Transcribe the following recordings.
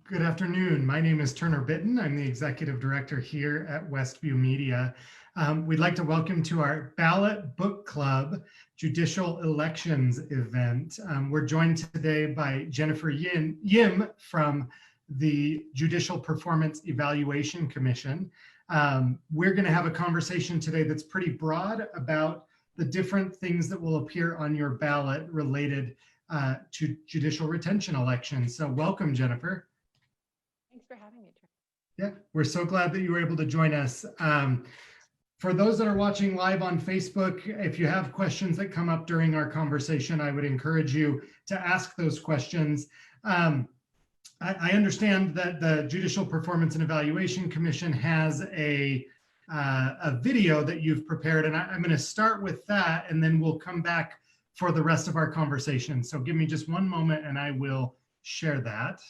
Good afternoon. My name is Turner Bitton. I'm the executive director here at Westview Media. We'd like to welcome to our Ballot Book Club Judicial Elections event. We're joined today by Jennifer Yim from the Judicial Performance Evaluation Commission. We're going to have a conversation today that's pretty broad about the different things that will appear on your ballot related to judicial retention elections. So welcome, Jennifer. Thanks for having me, Trent. Yeah, we're so glad that you were able to join us. For those that are watching live on Facebook, if you have questions that come up during our conversation, I would encourage you to ask those questions. I understand that the Judicial Performance and Evaluation Commission has a video that you've prepared, and I'm going to start with that, and then we'll come back for the rest of our conversation. So give me just one moment, and I will share that.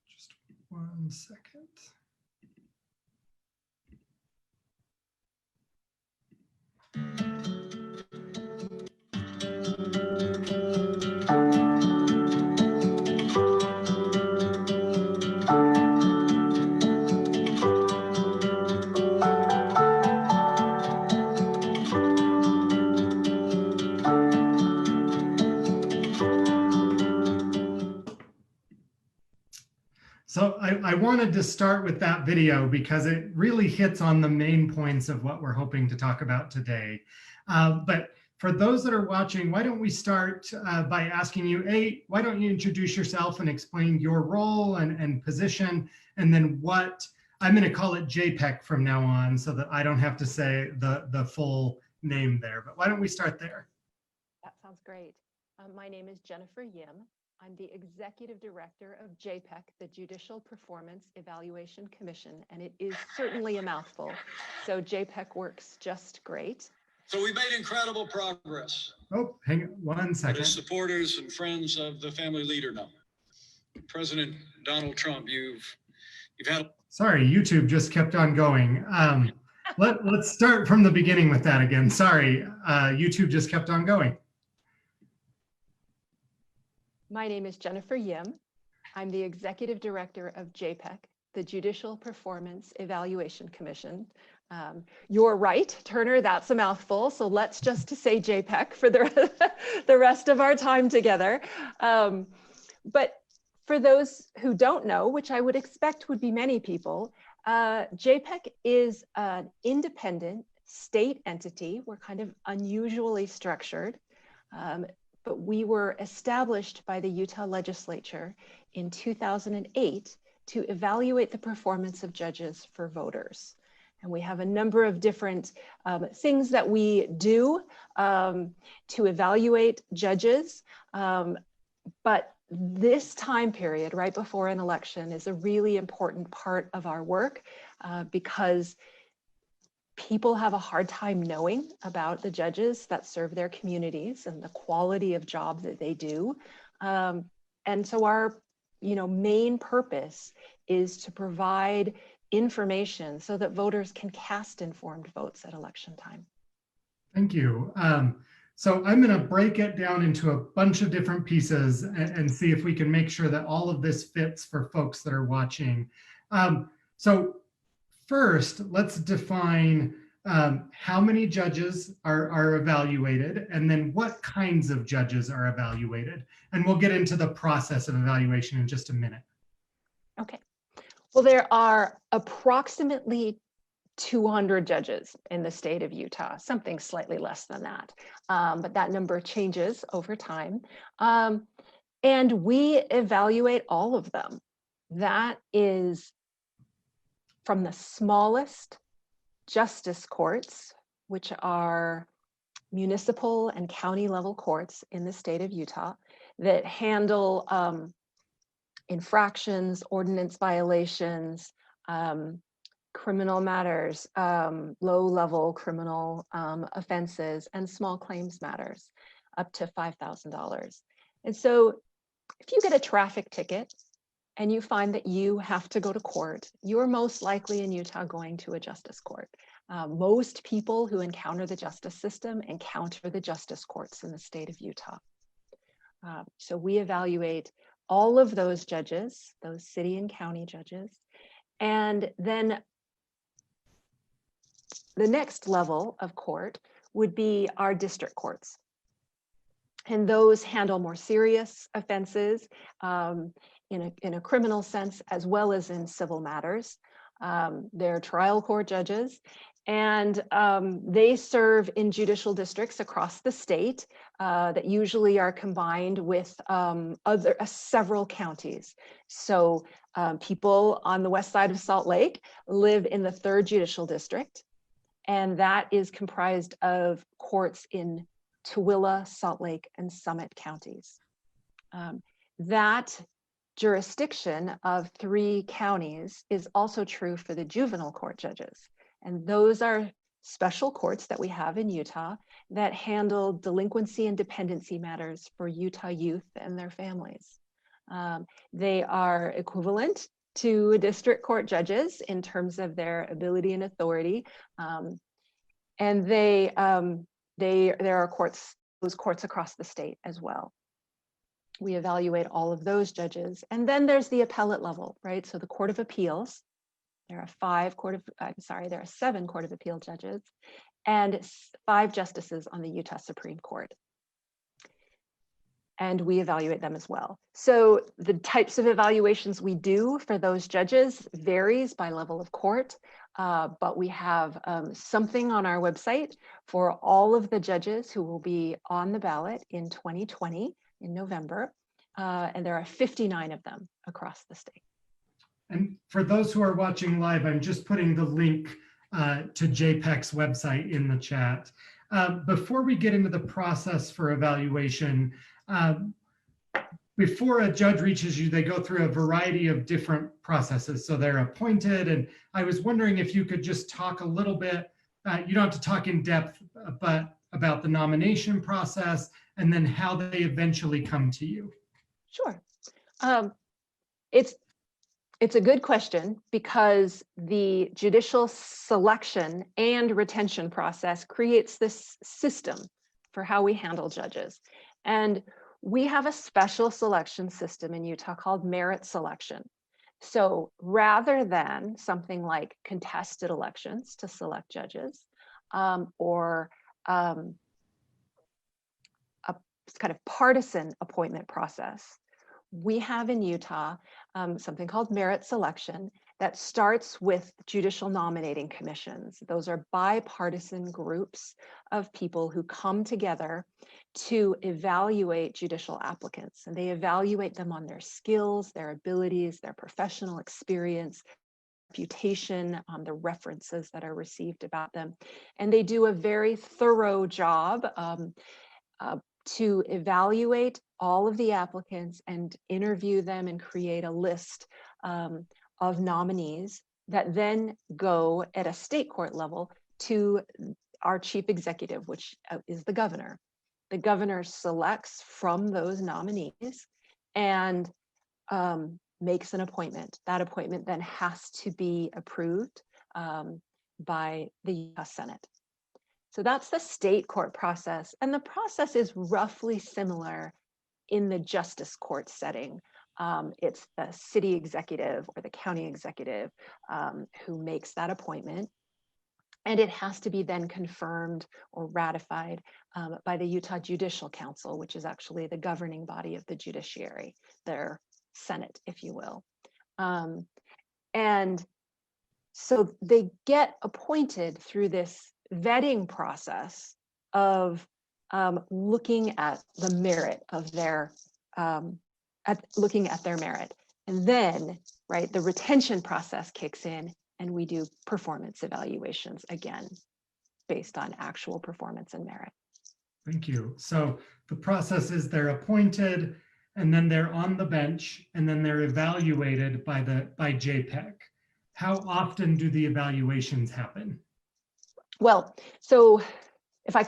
Just 1 second. So I wanted to start with that video because it really hits on the main points of what we're hoping to talk about today. But for those that are watching, why don't we start by asking you, why don't you introduce yourself and explain your role and position, and then what, I'm going to call it JPEC from now on so that I don't have to say the full name there. But why don't we start there? That sounds great. My name is Jennifer Yim. I'm the executive director of JPEC, the Judicial Performance Evaluation Commission, and it is certainly a mouthful. So JPEC works just great. So we made incredible progress. Oh, hang on 1 second. As supporters and friends of the family leader now, President Donald Trump, you've had. Sorry, YouTube just kept on going. Let's start from the beginning with that again. Sorry, YouTube just kept on going. My name is Jennifer Yim. I'm the executive director of JPEC, the Judicial Performance Evaluation Commission. You're right, Turner, that's a mouthful. So let's just say JPEC for the rest of our time together. But for those who don't know, which I would expect would be many people, JPEC is an independent state entity. We're kind of unusually structured. But we were established by the Utah legislature in 2008 to evaluate the performance of judges for voters. And we have a number of different things that we do to evaluate judges. But this time period, right before an election, is a really important part of our work because people have a hard time knowing about the judges that serve their communities and the quality of job that they do. And so our main purpose is to provide information so that voters can cast informed votes at election time. Thank you. So I'm going to break it down into a bunch of different pieces and see if we can make sure that all of this fits for folks that are watching. So first, let's define how many judges are evaluated, and then what kinds of judges are evaluated. And we'll get into the process of evaluation in just a minute. Okay. Well, there are approximately 200 judges in the state of Utah, something slightly less than that. But that number changes over time. And we evaluate all of them. That is from the smallest justice courts, which are municipal and county level courts in the state of Utah that handle infractions, ordinance violations, criminal matters, low-level criminal offenses, and small claims matters up to $5,000. And so if you get a traffic ticket and you find that you have to go to court, you're most likely in Utah going to a justice court. Most people who encounter the justice system encounter the justice courts in the state of Utah. So we evaluate all of those judges, those city and county judges. And then the next level of court would be our district courts. And those handle more serious offenses in a criminal sense, as well as in civil matters. They're trial court judges, and they serve in judicial districts across the state that usually are combined with several counties. So people on the west side of Salt Lake live in the 3rd Judicial District, and that is comprised of courts in Tooele, Salt Lake, and Summit counties. That jurisdiction of 3 counties is also true for the juvenile court judges. And those are special courts that we have in Utah that handle delinquency and dependency matters for Utah youth and their families. They are equivalent to district court judges in terms of their ability and authority. And there are courts, those courts across the state as well. We evaluate all of those judges. And then there's the appellate level, right? So the Court of Appeals, there are 7 Court of Appeal judges and 5 justices on the Utah Supreme Court. And we evaluate them as well. So the types of evaluations we do for those judges varies by level of court, but we have something on our website for all of the judges who will be on the ballot in 2020 in November, and there are 59 of them across the state. And for those who are watching live, I'm just putting the link to JPEC's website in the chat. Before we get into the process for evaluation, before a judge reaches you, they go through a variety of different processes. So they're appointed, and I was wondering if you could just talk a little bit, you don't have to talk in depth, but about the nomination process and then how they eventually come to you. Sure. It's a good question because the judicial selection and retention process creates this system for how we handle judges. And we have a special selection system in Utah called merit selection. So rather than something like contested elections to select judges or a kind of partisan appointment process, we have in Utah something called merit selection that starts with judicial nominating commissions. Those are bipartisan groups of people who come together to evaluate judicial applicants. And they evaluate them on their skills, their abilities, their professional experience, reputation, on the references that are received about them. And they do a very thorough job to evaluate all of the applicants and interview them and create a list of nominees that then go at a state court level to our chief executive, which is the governor. The governor selects from those nominees and makes an appointment. That appointment then has to be approved by the Utah Senate. So that's the state court process. And the process is roughly similar in the justice court setting. It's the city executive or the county executive who makes that appointment. And it has to be then confirmed or ratified by the Utah Judicial Council, which is actually the governing body of the judiciary, their Senate, if you will. And so they get appointed through this vetting process of looking at the merit of their, looking at their merit. And then, right, the retention process kicks in and we do performance evaluations again, based on actual performance and merit. Thank you. So the process is they're appointed and then they're on the bench and then they're evaluated by JPEC. How often do the evaluations happen? Well, so if I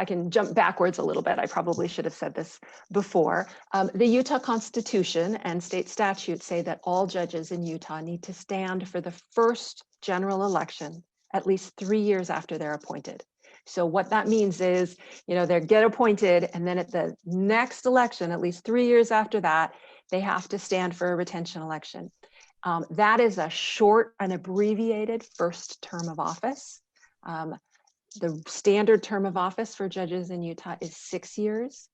can jump backwards a little bit, I probably should have said this before. The Utah Constitution and state statutes say that all judges in Utah need to stand for the first general election at least 3 years after they're appointed. So what that means is, they get appointed, and then at the next election, at least 3 years after that, they have to stand for a retention election. That is a short and abbreviated first term of office. The standard term of office for judges in Utah is 6 years,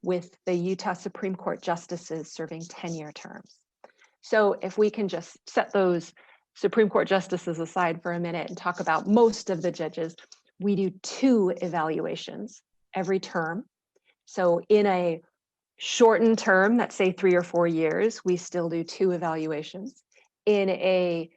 with the Utah Supreme Court justices serving 10-year terms. So if we can just set those Supreme Court justices aside for a minute and talk about most of the judges, we do 2 evaluations every term. So in a shortened term, that's say 3 or 4 years, we still do 2 evaluations. In a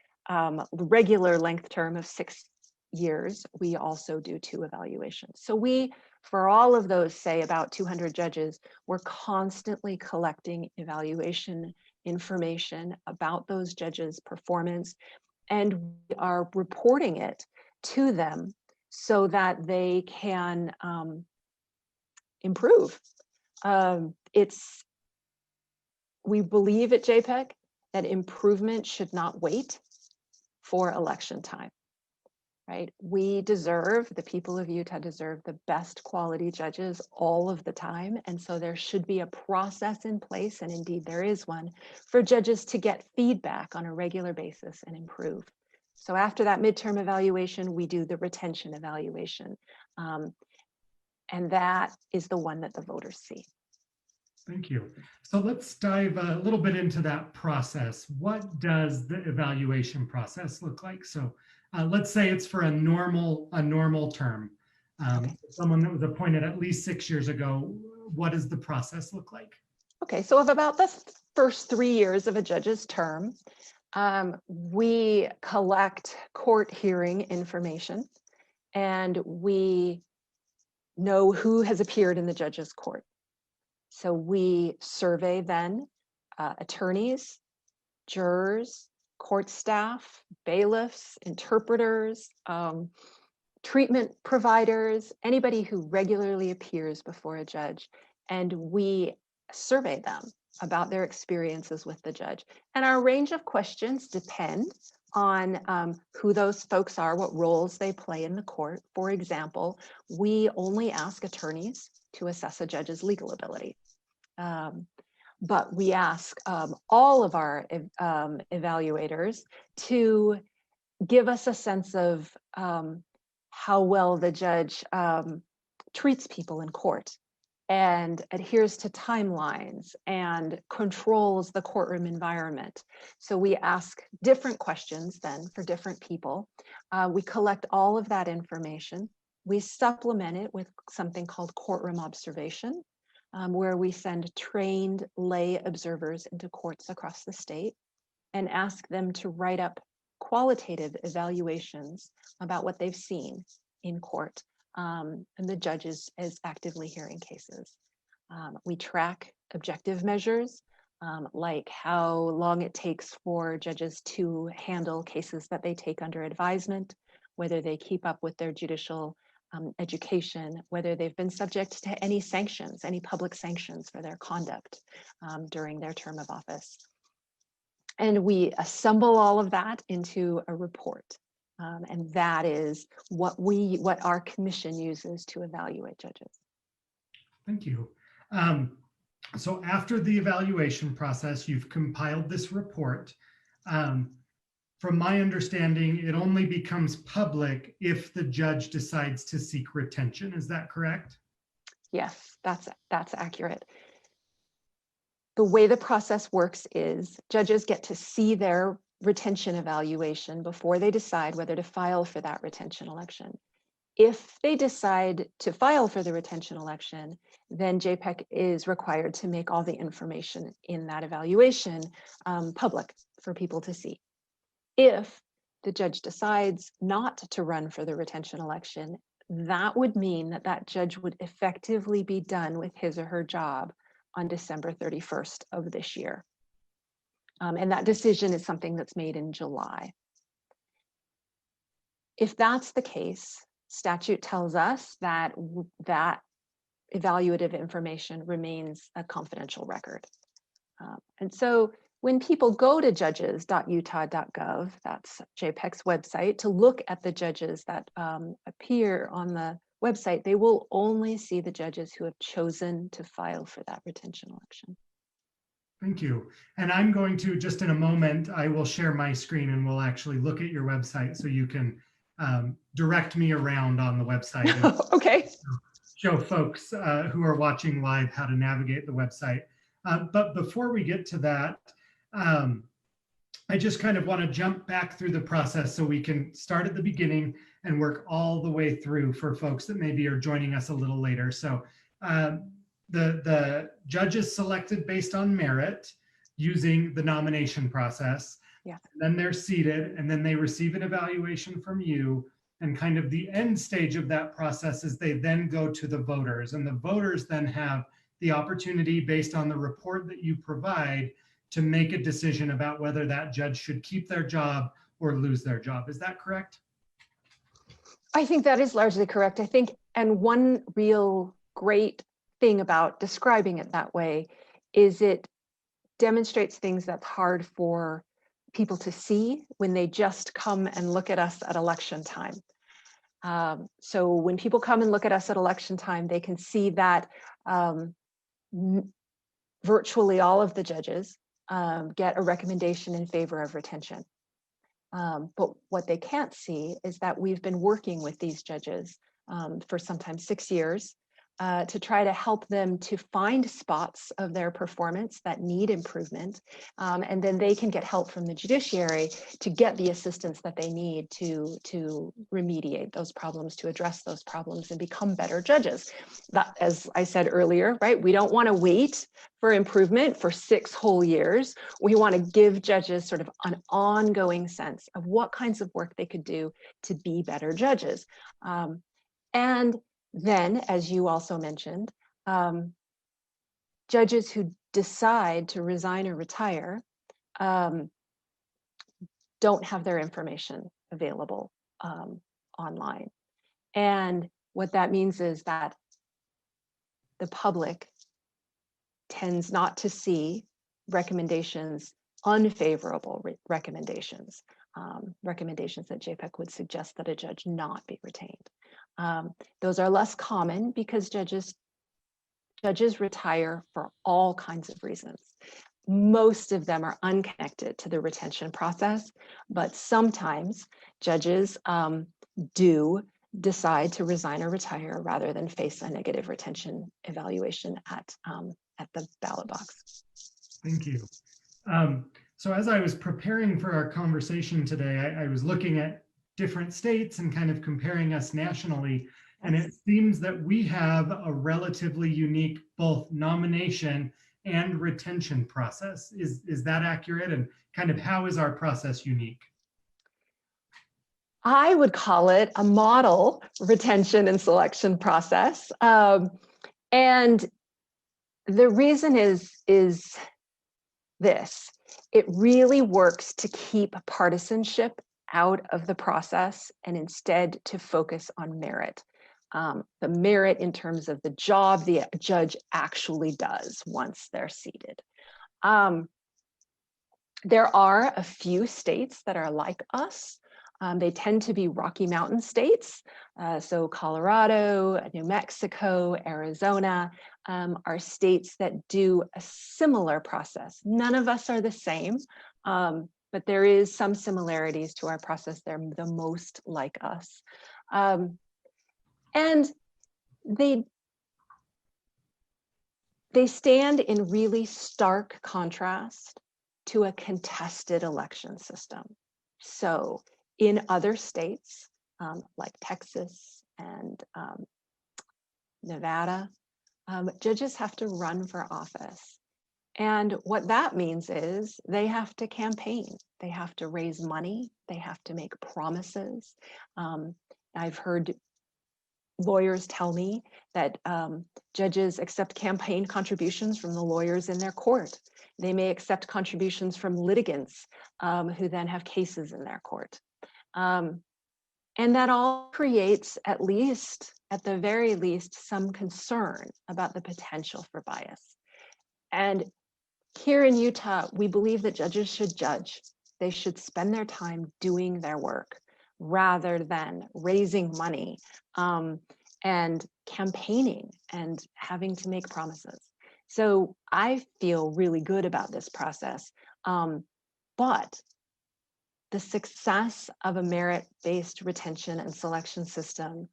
regular length term of 6 years, we also do 2 evaluations. So we, for all of those, say about 200 judges, we're constantly collecting evaluation information about those judges' performance, and we are reporting it to them so that they can improve. We believe at JPEG that improvement should not wait for election time, right? The people of Utah deserve the best quality judges all of the time. And so there should be a process in place, and indeed there is one, for judges to get feedback on a regular basis and improve. So after that midterm evaluation, we do the retention evaluation. And that is the one that the voters see. Thank you. So let's dive a little bit into that process. What does the evaluation process look like? So let's say it's for a normal term. Someone that was appointed at least 6 years ago, what does the process look like? Okay, so of about the first 3 years of a judge's term, we collect court hearing information, and we know who has appeared in the judge's court. So we survey then attorneys, jurors, court staff, bailiffs, interpreters, treatment providers, anybody who regularly appears before a judge, and we survey them about their experiences with the judge. And our range of questions depend on who those folks are, what roles they play in the court. For example, we only ask attorneys to assess a judge's legal ability. But we ask all of our evaluators to give us a sense of how well the judge treats people in court and adheres to timelines and controls the courtroom environment. So we ask different questions then for different people. We collect all of that information. We supplement it with something called courtroom observation, where we send trained lay observers into courts across the state and ask them to write up qualitative evaluations about what they've seen in court. And the judge is actively hearing cases. We track objective measures, like how long it takes for judges to handle cases that they take under advisement, whether they keep up with their judicial education, whether they've been subject to any sanctions, any public sanctions for their conduct during their term of office. And we assemble all of that into a report. And that is what our commission uses to evaluate judges. Thank you. So after the evaluation process, you've compiled this report. From my understanding, it only becomes public if the judge decides to seek retention. Is that correct? Yes, that's accurate. The way the process works is judges get to see their retention evaluation before they decide whether to file for that retention election. If they decide to file for the retention election, then JPEG is required to make all the information in that evaluation public for people to see. If the judge decides not to run for the retention election, that would mean that that judge would effectively be done with his or her job on December 31st of this year. And that decision is something that's made in July. If that's the case, statute tells us that that evaluative information remains a confidential record. And so when people go to judges.utah.gov, that's JPEG's website, to look at the judges that appear on the website, they will only see the judges who have chosen to file for that retention election. Thank you. And I'm going to, just in a moment, I will share my screen and we'll actually look at your website so you can direct me around on the website and Okay. show folks who are watching live how to navigate the website. But before we get to that, I just kind of want to jump back through the process so we can start at the beginning and work all the way through for folks that maybe are joining us a little later. So the judges selected based on merit using the nomination process. Yeah. Then they're seated and then they receive an evaluation from you. And kind of the end stage of that process is they then go to the voters, and the voters then have the opportunity based on the report that you provide to make a decision about whether that judge should keep their job or lose their job. Is that correct? I think that is largely correct. I think, and one real great thing about describing it that way is it demonstrates things that's hard for people to see when they just come and look at us at election time. So when people come and look at us at election time, they can see that virtually all of the judges get a recommendation in favor of retention. But what they can't see is that we've been working with these judges for sometimes 6 years to try to help them to find spots of their performance that need improvement. And then they can get help from the judiciary to get the assistance that they need to remediate those problems, to address those problems and become better judges. That, as I said earlier, right, we don't want to wait for improvement for 6 whole years. We want to give judges sort of an ongoing sense of what kinds of work they could do to be better judges. And then, as you also mentioned, judges who decide to resign or retire don't have their information available online. And what that means is that the public tends not to see recommendations, unfavorable recommendations, recommendations that JPEC would suggest that a judge not be retained. Those are less common because judges retire for all kinds of reasons. Most of them are unconnected to the retention process, but sometimes judges do decide to resign or retire rather than face a negative retention evaluation at the ballot box. Thank you. So as I was preparing for our conversation today, I was looking at different states and kind of comparing us nationally. And it seems that we have a relatively unique both nomination and retention process. Is that accurate? And kind of how is our process unique? I would call it a model retention and selection process. And the reason is this: it really works to keep partisanship out of the process and instead to focus on merit. The merit in terms of the job the judge actually does once they're seated. There are a few states that are like us. They tend to be Rocky Mountain states. So Colorado, New Mexico, Arizona are states that do a similar process. None of us are the same, but there is some similarities to our process. They're the most like us. And they stand in really stark contrast to a contested election system. So in other states, like Texas and Nevada, judges have to run for office. And what that means is they have to campaign, they have to raise money, they have to make promises. I've heard lawyers tell me that judges accept campaign contributions from the lawyers in their court. They may accept contributions from litigants who then have cases in their court. And that all creates, at the very least, some concern about the potential for bias. And here in Utah, we believe that judges should judge. They should spend their time doing their work rather than raising money and campaigning and having to make promises. So I feel really good about this process. But the success of a merit-based retention and selection system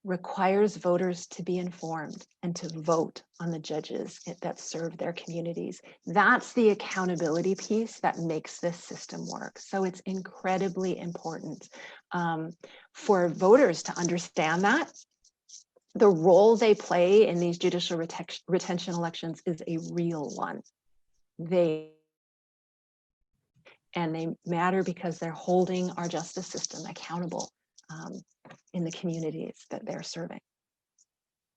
requires voters to be informed and to vote on the judges that serve their communities. That's the accountability piece that makes this system work. So it's incredibly important for voters to understand that the role they play in these judicial retention elections is a real one. They matter because they're holding our justice system accountable in the communities that they're serving.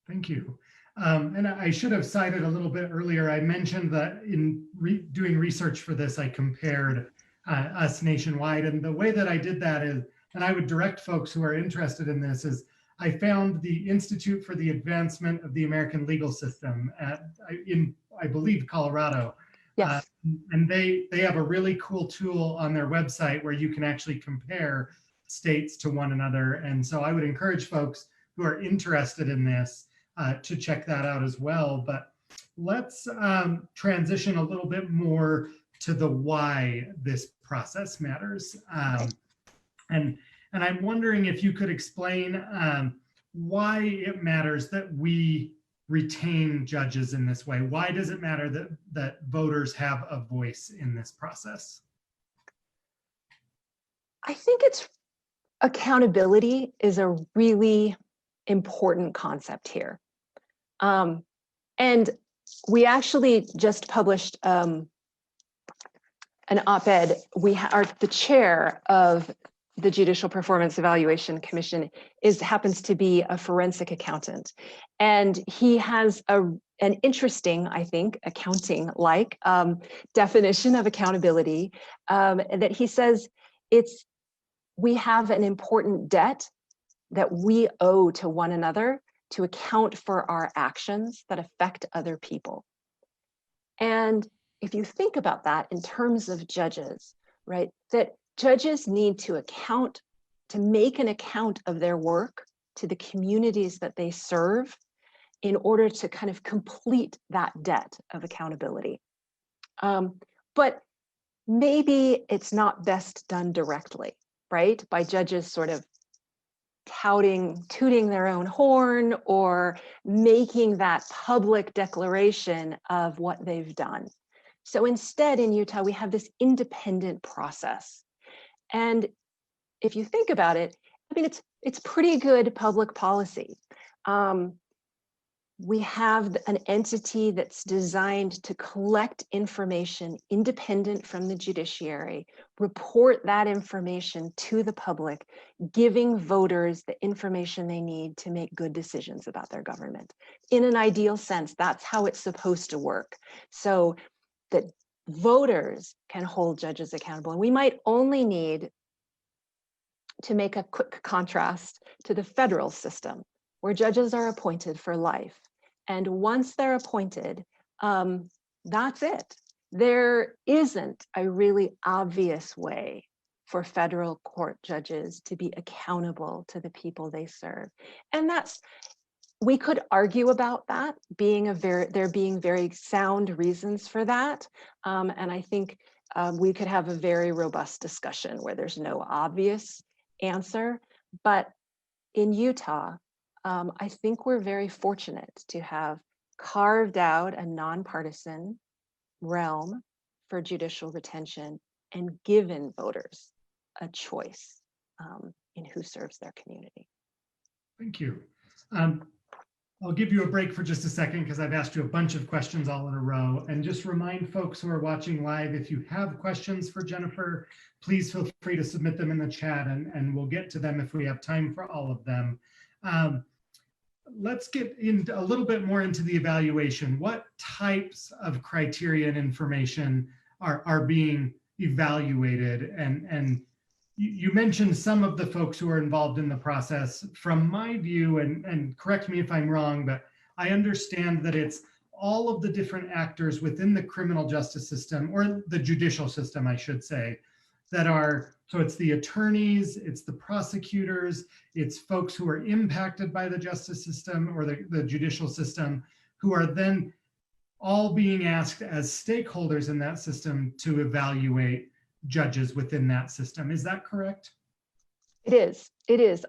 Thank you. And I should have cited a little bit earlier. I mentioned that in doing research for this, I compared us nationwide. And the way that I did that is, and I would direct folks who are interested in this, is I found the Institute for the Advancement of the American Legal System in, I believe, Colorado. Yes. And they have a really cool tool on their website where you can actually compare states to one another. And so I would encourage folks who are interested in this to check that out as well. But let's transition a little bit more to the why this process matters. And I'm wondering if you could explain why it matters that we retain judges in this way. Why does it matter that voters have a voice in this process? I think accountability is a really important concept here. And we actually just published an op-ed. We are the chair of the Judicial Performance Evaluation Commission happens to be a forensic accountant. And he has an interesting, I think, accounting-like definition of accountability that he says we have an important debt that we owe to one another to account for our actions that affect other people. And if you think about that in terms of judges, right, that judges need to make an account of their work to the communities that they serve in order to kind of complete that debt of accountability. But maybe it's not best done directly, right? By judges sort of tooting their own horn or making that public declaration of what they've done. So instead in Utah, we have this independent process. And if you think about it, I mean, it's pretty good public policy. We have an entity that's designed to collect information independent from the judiciary, report that information to the public, giving voters the information they need to make good decisions about their government. In an ideal sense, that's how it's supposed to work. So that voters can hold judges accountable. And we might only need to make a quick contrast to the federal system, where judges are appointed for life. And once they're appointed, that's it. There isn't a really obvious way for federal court judges to be accountable to the people they serve. And we could argue about that, there being very sound reasons for that. And I think we could have a very robust discussion where there's no obvious answer. But in Utah, I think we're very fortunate to have carved out a nonpartisan realm for judicial retention and given voters a choice in who serves their community. Thank you. I'll give you a break for just a second because I've asked you a bunch of questions all in a row, and just remind folks who are watching live, if you have questions for Jennifer, please feel free to submit them in the chat and we'll get to them if we have time for all of them. Let's get into a little bit more into the evaluation. What types of criteria and information are being evaluated? And you mentioned some of the folks who are involved in the process. From my view, and correct me if I'm wrong, but I understand that it's all of the different actors within the criminal justice system, or the judicial system, I should say, that are, so it's the attorneys, it's the prosecutors, it's folks who are impacted by the justice system or the judicial system, who are then all being asked as stakeholders in that system to evaluate judges within that system. Is that correct? It is. It is.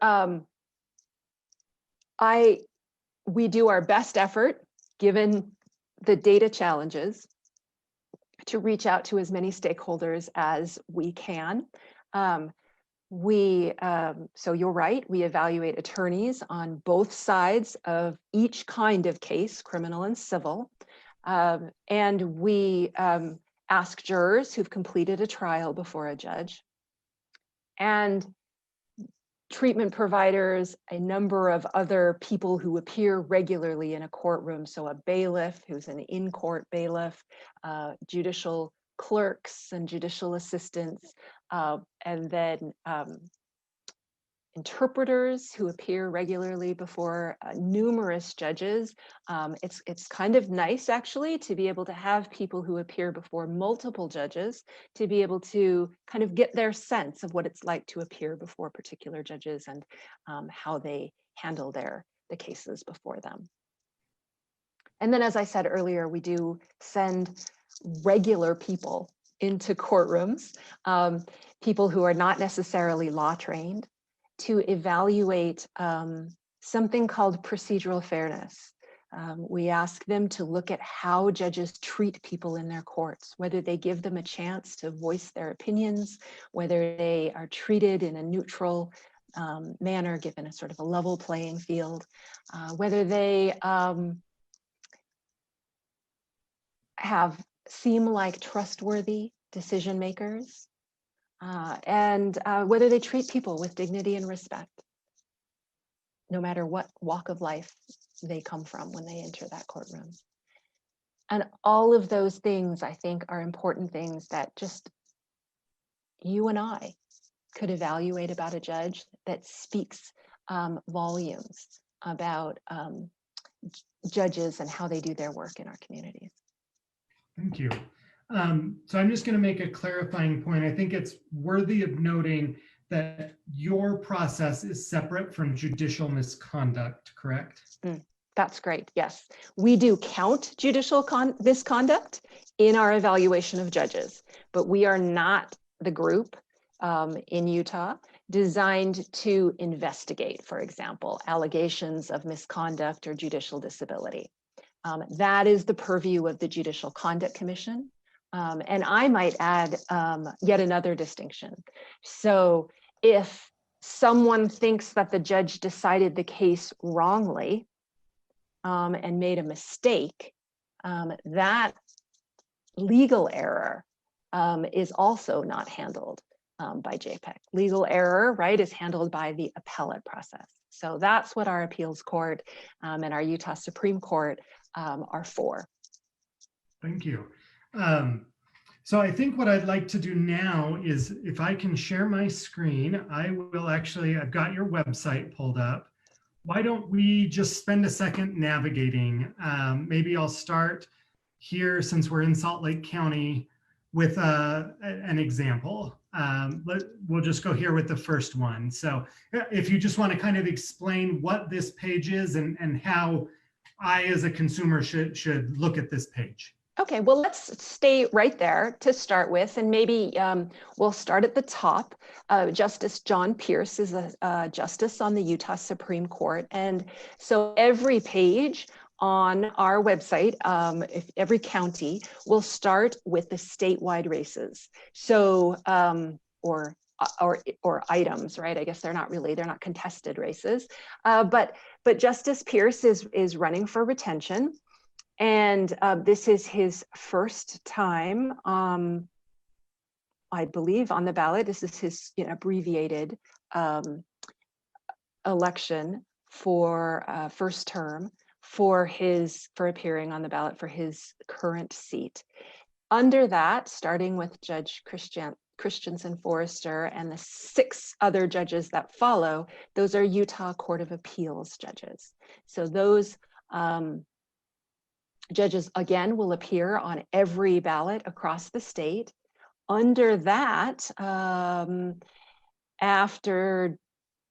We do our best effort, given the data challenges, to reach out to as many stakeholders as we can. So you're right, we evaluate attorneys on both sides of each kind of case, criminal and civil. And we ask jurors who've completed a trial before a judge, and treatment providers, a number of other people who appear regularly in a courtroom. So a bailiff who's an in-court bailiff, judicial clerks and judicial assistants, and then interpreters who appear regularly before numerous judges. It's kind of nice, actually, to be able to have people who appear before multiple judges to be able to kind of get their sense of what it's like to appear before particular judges and how they handle the cases before them. And then, as I said earlier, we do send regular people into courtrooms, people who are not necessarily law trained, to evaluate something called procedural fairness. We ask them to look at how judges treat people in their courts, whether they give them a chance to voice their opinions, whether they are treated in a neutral manner, given a sort of a level playing field, whether they seem like trustworthy decision makers, and whether they treat people with dignity and respect, no matter what walk of life they come from when they enter that courtroom. And all of those things, I think, are important things that just you and I could evaluate about a judge that speaks volumes about judges and how they do their work in our communities. Thank you. So I'm just going to make a clarifying point. I think it's worthy of noting that your process is separate from judicial misconduct, correct? That's great. Yes, we do count judicial misconduct in our evaluation of judges, but we are not the group in Utah designed to investigate, for example, allegations of misconduct or judicial disability. That is the purview of the Judicial Conduct Commission. And I might add yet another distinction. So if someone thinks that the judge decided the case wrongly and made a mistake, that legal error is also not handled by JPEC. Legal error, right, is handled by the appellate process. So that's what our appeals court and our Utah Supreme Court are for. Thank you. So I think what I'd like to do now is, if I can share my screen, I will actually, I've got your website pulled up. Why don't we just spend a second navigating? Maybe I'll start here, since we're in Salt Lake County, with an example. We'll just go here with the first one. So if you just want to kind of explain what this page is and how I as a consumer should look at this page. Okay, well, let's stay right there to start with, and maybe we'll start at the top. Justice John Pierce is a justice on the Utah Supreme Court, and so every page on our website, if every county will start with the statewide races. So, or items, right? I guess they're not contested races, but Justice Pierce is running for retention. And this is his first time, I believe, on the ballot. This is his abbreviated election for first term for appearing on the ballot for his current seat. Under that, starting with Judge Christensen Forrester and the 6 other judges that follow, those are Utah Court of Appeals judges. So those judges, again, will appear on every ballot across the state. under that, after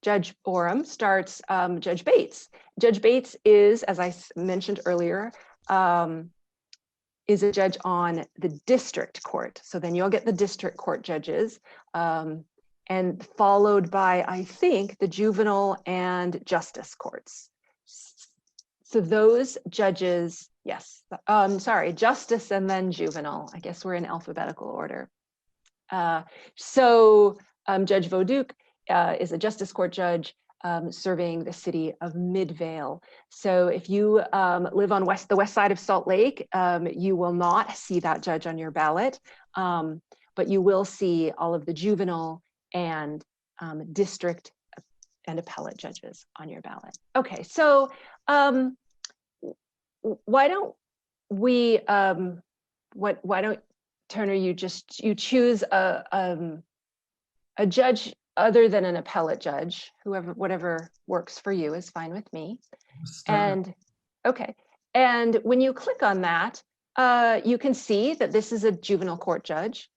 Judge Orem starts Judge Bates. Judge Bates is, as I mentioned earlier, is a judge on the district court. So then you'll get the district court judges, and followed by, I think, the juvenile and justice courts. So those judges, yes, sorry, justice and then juvenile. I guess we're in alphabetical order. Judge Vauduc is a justice court judge serving the city of Midvale. So if you live on the west side of Salt Lake, you will not see that judge on your ballot, but you will see all of the juvenile and district and appellate judges on your ballot. Okay, so why don't we, why don't, Turner, you choose a judge other than an appellate judge, whatever works for you is fine with me. And okay, and when you click on that, you can see that this is a juvenile court judge,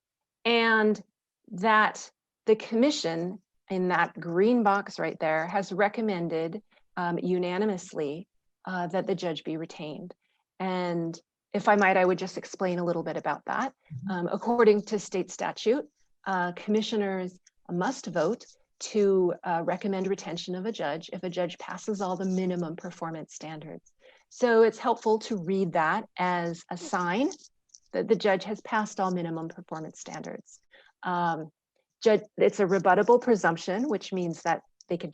and that the commission in that green box right there has recommended unanimously that the judge be retained. And if I might, I would just explain a little bit about that. According to state statute, commissioners must vote to recommend retention of a judge if a judge passes all the minimum performance standards. So it's helpful to read that as a sign that the judge has passed all minimum performance standards. It's a rebuttable presumption, which means that they can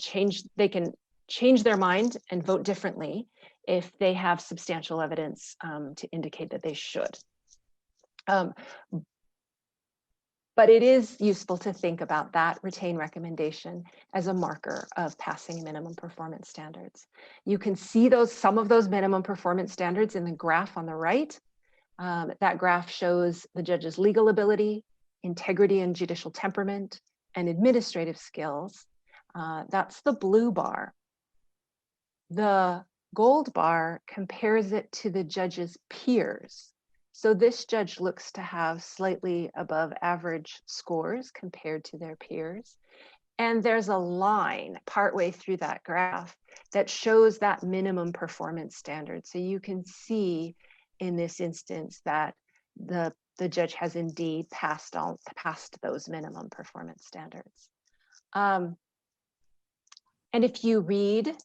change their mind and vote differently if they have substantial evidence to indicate that they should. But it is useful to think about that retain recommendation as a marker of passing minimum performance standards. You can see some of those minimum performance standards in the graph on the right. That graph shows the judge's legal ability, integrity and judicial temperament, and administrative skills. That's the blue bar. The gold bar compares it to the judge's peers. So this judge looks to have slightly above average scores compared to their peers. And there's a line partway through that graph that shows that minimum performance standard. So you can see in this instance that the judge has indeed passed those minimum performance standards. And if you read,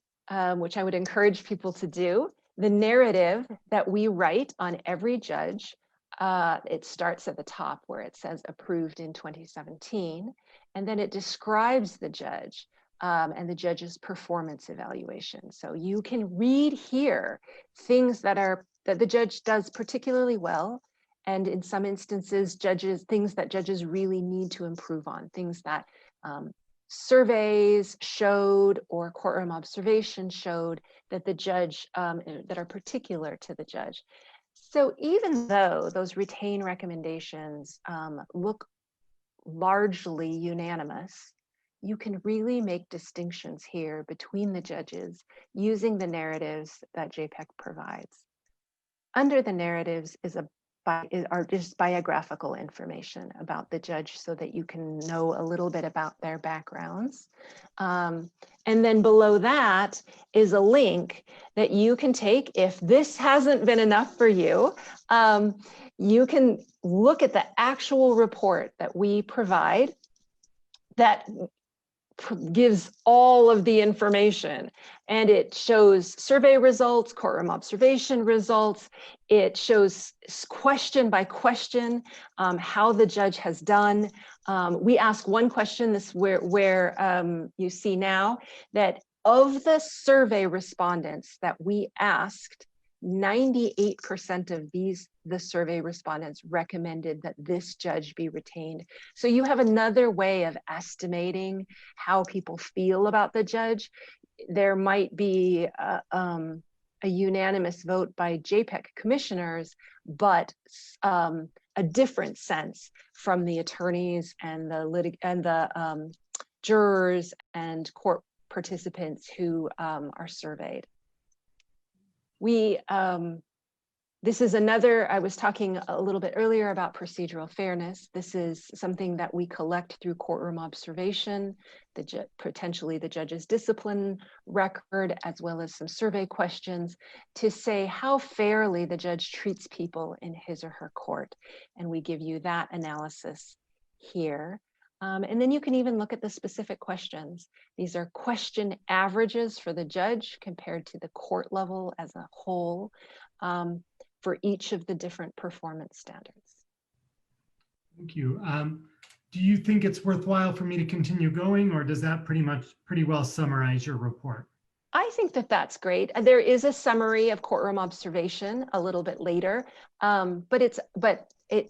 which I would encourage people to do, the narrative that we write on every judge, it starts at the top where it says approved in 2017, and then it describes the judge and the judge's performance evaluation. So you can read here things that the judge does particularly well, and in some instances, things that judges really need to improve on, things that surveys showed or courtroom observation showed that the judge, that are particular to the judge. So even though those retain recommendations look largely unanimous, you can really make distinctions here between the judges using the narratives that JPEG provides. Under the narratives are just biographical information about the judge so that you can know a little bit about their backgrounds. And then below that is a link that you can take. If this hasn't been enough for you, you can look at the actual report that we provide that gives all of the information, and it shows survey results, courtroom observation results. It shows question by question how the judge has done. We ask one question, this where you see now that of the survey respondents that we asked, 98% of the survey respondents recommended that this judge be retained. So you have another way of estimating how people feel about the judge. There might be a unanimous vote by JPEG commissioners, but a different sense from the attorneys and the jurors and court participants who are surveyed. We This is another, I was talking a little bit earlier about procedural fairness. This is something that we collect through courtroom observation, potentially the judge's discipline record, as well as some survey questions to say how fairly the judge treats people in his or her court. And we give you that analysis here. And then you can even look at the specific questions. These are question averages for the judge compared to the court level as a whole. For each of the different performance standards. Thank you. Do you think it's worthwhile for me to continue going, or does that pretty well summarize your report? I think that that's great. There is a summary of courtroom observation a little bit later,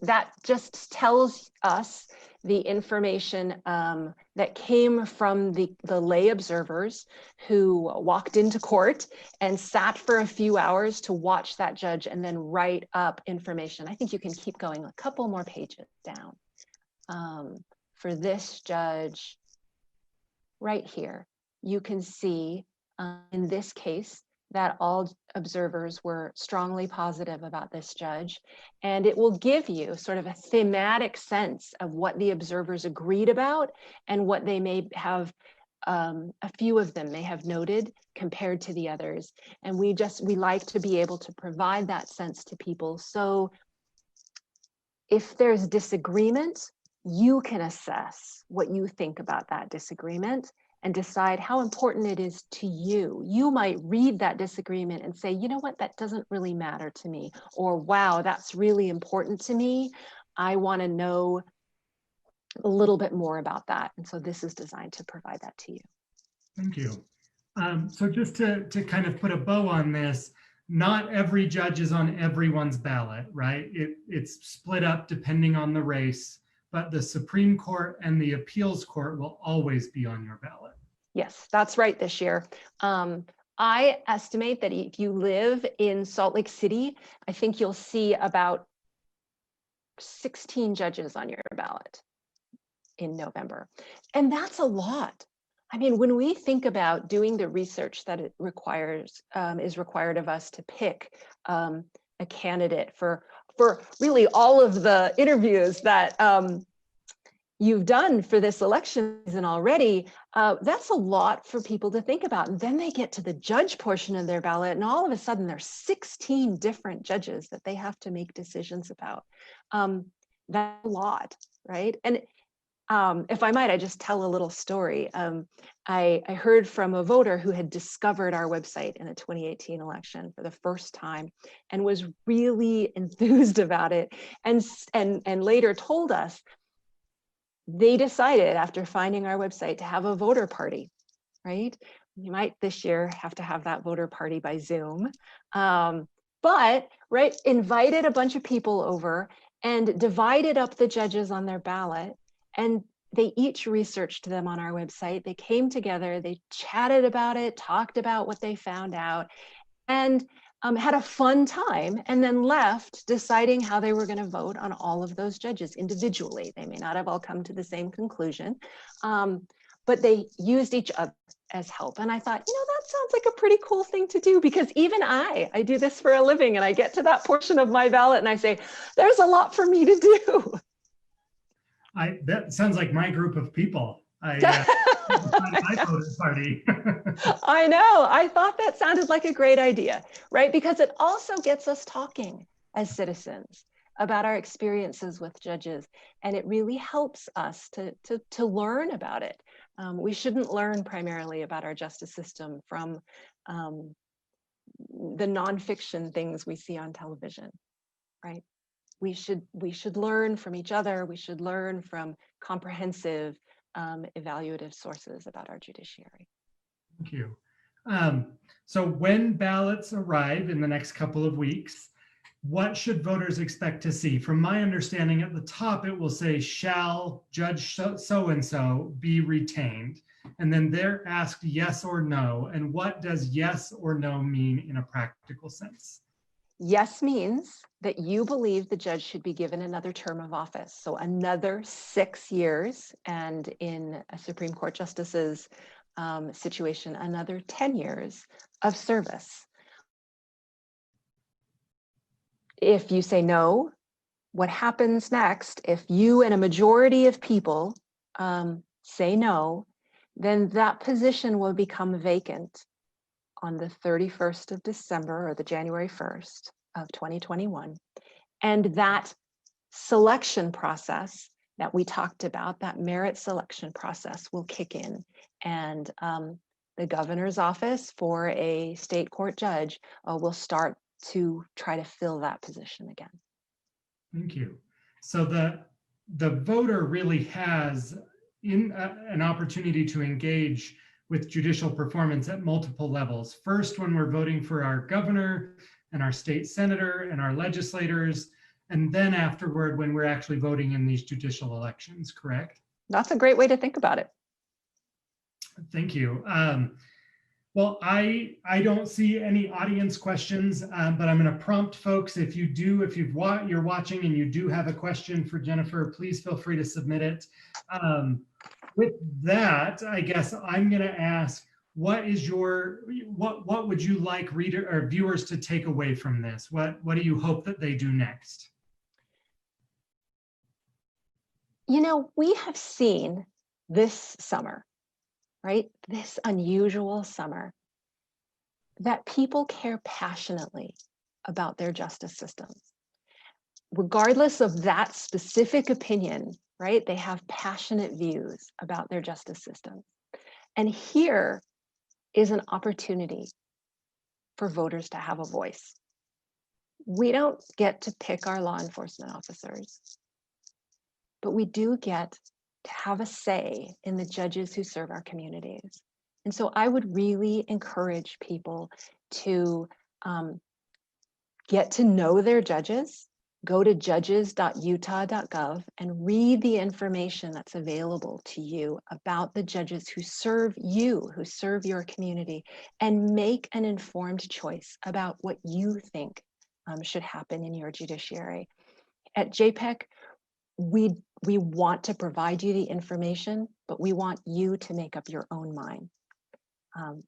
that just tells us the information that came from the lay observers who walked into court and sat for a few hours to watch that judge and then write up information. I think you can keep going a couple more pages down. For this judge right here, you can see in this case that all observers were strongly positive about this judge. And it will give you sort of a thematic sense of what the observers agreed about and what they may have, a few of them may have noted compared to the others. And we like to be able to provide that sense to people. So if there's disagreement, you can assess what you think about that disagreement and decide how important it is to you. You might read that disagreement and say, you know what, that doesn't really matter to me. Or, wow, that's really important to me. I want to know a little bit more about that. And so this is designed to provide that to you. Thank you. So just to kind of put a bow on this, not every judge is on everyone's ballot, right? It's split up depending on the race, but the Supreme Court and the Appeals Court will always be on your ballot. Yes, that's right this year. I estimate that if you live in Salt Lake City, I think you'll see about 16 judges on your ballot in November. And that's a lot. I mean, when we think about doing the research that it requires, is required of us to pick a candidate for really all of the interviews that you've done for this election season already, that's a lot for people to think about. And then they get to the judge portion of their ballot, and all of a sudden there's 16 different judges that they have to make decisions about. That's a lot, right? And if I might, I just tell a little story. I heard from a voter who had discovered our website in the 2018 election for the first time and was really enthused about it, and later told us they decided after finding our website to have a voter party, right? You might this year have to have that voter party by Zoom, but right, invited a bunch of people over and divided up the judges on their ballot, and they each researched them on our website. They came together, they chatted about it, talked about what they found out, and had a fun time, and then left deciding how they were going to vote on all of those judges individually. They may not have all come to the same conclusion, but they used each other as help. And I thought, you know, that sounds like a pretty cool thing to do, because even I do this for a living, and I get to that portion of my ballot and I say, there's a lot for me to do. That sounds like my group of people. My voter party. I know. I thought that sounded like a great idea, right? Because it also gets us talking as citizens about our experiences with judges, and it really helps us to learn about it. We shouldn't learn primarily about our justice system from the nonfiction things we see on television, right? We should learn from each other. We should learn from comprehensive evaluative sources about our judiciary. Thank you. So when ballots arrive in the next couple of weeks, what should voters expect to see? From my understanding, at the top, it will say, shall Judge so-and-so be retained? And then they're asked yes or no. And what does yes or no mean in a practical sense? Yes means that you believe the judge should be given another term of office. So another 6 years, and in a Supreme Court justice's situation, another 10 years of service. If you say no, what happens next, if you and a majority of people say no, then that position will become vacant on the 31st of December or the January 1st of 2021. And that selection process that we talked about, that merit selection process will kick in. And the governor's office for a state court judge will start to try to fill that position again. Thank you. So the voter really has an opportunity to engage with judicial performance at multiple levels. First, when we're voting for our governor and our state senator and our legislators, and then afterward when we're actually voting in these judicial elections, correct? That's a great way to think about it. Thank you. Well, I don't see any audience questions, but I'm going to prompt folks. If you're watching and you do have a question for Jennifer, please feel free to submit it. With that, I guess I'm going to ask, what would you like reader or viewers to take away from this? What do you hope that they do next? You know, we have seen this summer, right? This unusual summer, that people care passionately about their justice system. Regardless of that specific opinion, right? They have passionate views about their justice system. And here is an opportunity for voters to have a voice. We don't get to pick our law enforcement officers, but we do get to have a say in the judges who serve our communities. And so I would really encourage people to get to know their judges. Go to judges.utah.gov and read the information that's available to you about the judges who serve you, who serve your community, and make an informed choice about what you think should happen in your judiciary. At JPEC, we want to provide you the information, but we want you to make up your own mind.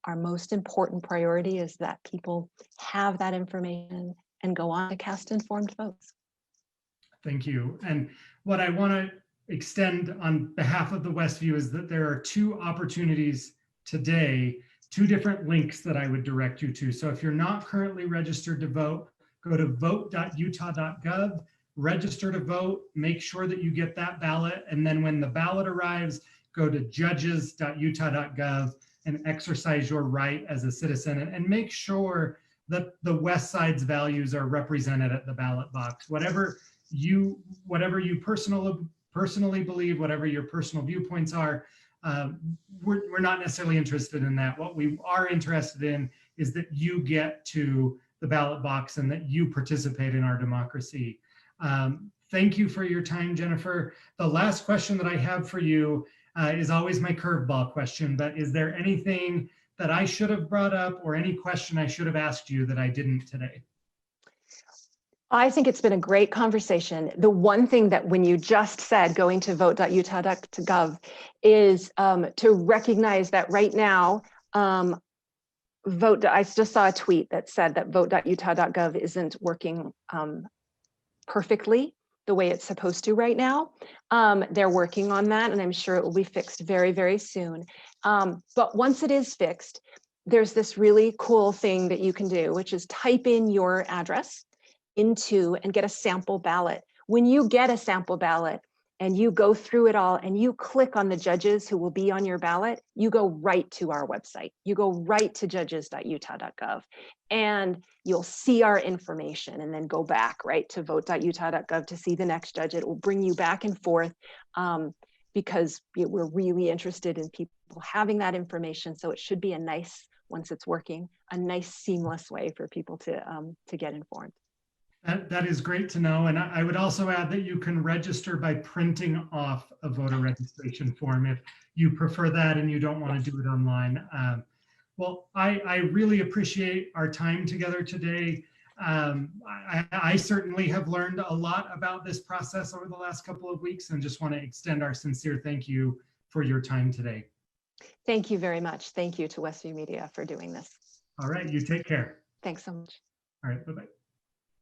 Our most important priority is that people have that information and go on to cast informed votes. Thank you. And what I want to extend on behalf of the Westview is that there are two opportunities today, two different links that I would direct you to. So if you're not currently registered to vote, go to vote.utah.gov, register to vote, make sure that you get that ballot. And then when the ballot arrives, go to judges.utah.gov and exercise your right as a citizen, and make sure that the West Side's values are represented at the ballot box. Whatever you personally believe, whatever your personal viewpoints are, we're not necessarily interested in that. What we are interested in is that you get to the ballot box and that you participate in our democracy. Thank you for your time, Jennifer. The last question that I have for you is always my curveball question, but is there anything that I should have brought up or any question I should have asked you that I didn't today? I think it's been a great conversation. The one thing that when you just said going to vote.utah.gov is to recognize that right now, I just saw a tweet that said that vote.utah.gov isn't working perfectly the way it's supposed to right now. They're working on that, and I'm sure it will be fixed very, very soon. But once it is fixed, there's this really cool thing that you can do, which is type in your address into and get a sample ballot. When you get a sample ballot and you go through it all and you click on the judges who will be on your ballot, you go right to our website. You go right to judges.utah.gov and you'll see our information, and then go back right to vote.utah.gov to see the next judge. It will bring you back and forth because we're really interested in people having that information. So it should be a nice, once it's working, a nice seamless way for people to get informed. That is great to know. And I would also add that you can register by printing off a voter registration form if you prefer that and you don't want to do it online. Well, I really appreciate our time together today. I certainly have learned a lot about this process over the last couple of weeks and just want to extend our sincere thank you for your time today. Thank you very much. Thank you to Westview Media for doing this. All right, you take care. Thanks so much. All right, bye-bye.